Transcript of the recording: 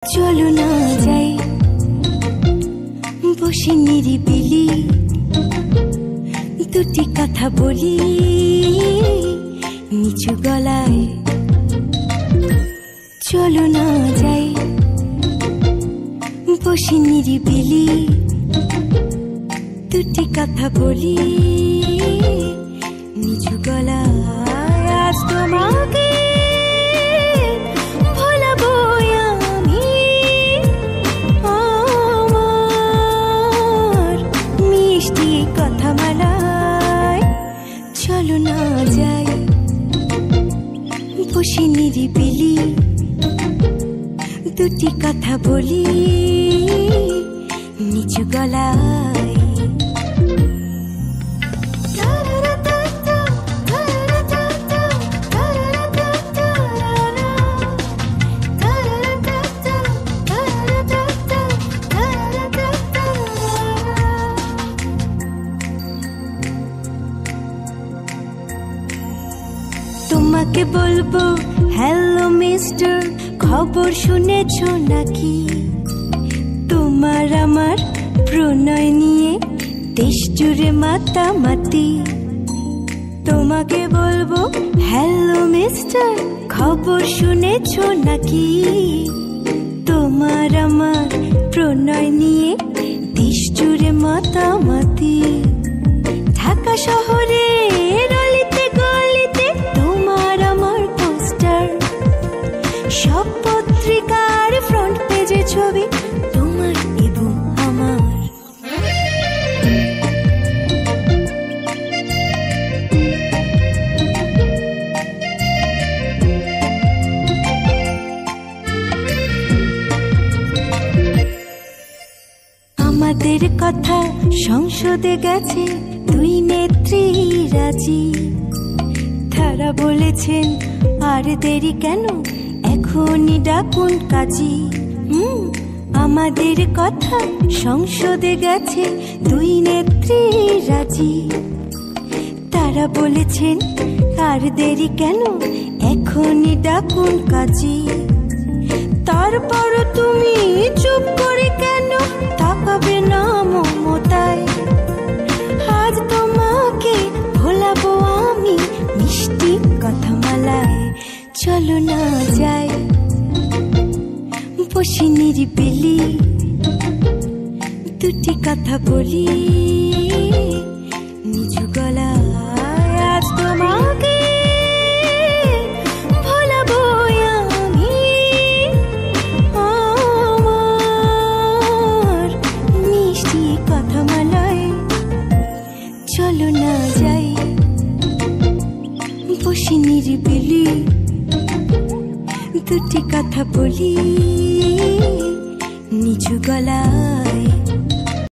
চলো না যাই বসে নিরিবিলি, দুটি কথা বলি নিচু গলায়। চলো না যাই বসে নিরিবিলি, দুটি কথা বলি নিচু গলায়। আজ তোমাকে ভোলাবো আমি, আমার মিষ্টি কথা মালায়। চলো না যাই বসে নিরিবিলি, দুটি কথা বলি নিচু গলায়। তোমাকে বলবো হ্যালো মিস্টার, খবর শুনেছো নাকি? তোমার আমার প্রণয় নিয়ে দেশ জুড়ে মাতামাতি। তোমাকে বলবো হ্যালো মিস্টার, খবর শুনেছো নাকি? তোমার আমার প্রণয় নিয়ে দেশ জুড়ে মাতামাতি। ঢাকা শহরে গলিতে গলিতে তোমার আমার পোস্টার, সব পত্রিকার ফ্রন্ট পেজে ছবি তোমার এবং আমার। আমাদের কথা সংসদে গেছে, দুই নেত্রী রাজি। তারা বলেছেন আর দেরি কেন, এখনই ডাকুন কাজী। আমাদের কথা সংসদে গেছে, দুই নেত্রী রাজি। তারা বলেছেন আর দেরি কেন, এখনই ডাকুন কাজী। তারপর তুমি চুপ করে কেন তাকাবে না মমতায়? আজ তোমাকে ভোলাবো আমি মিষ্টি কথা মালায়। চলো না যাই বসে নিরিবিলি, দুটি কথা বলি নিচু গলায়। আজ তোমাকে ভোলাবো আমি, আমার মিষ্টি কথা মালায়। চলো না যাই বসে নিরিবিলি, দুটি কথা বলি নিচু গলায়।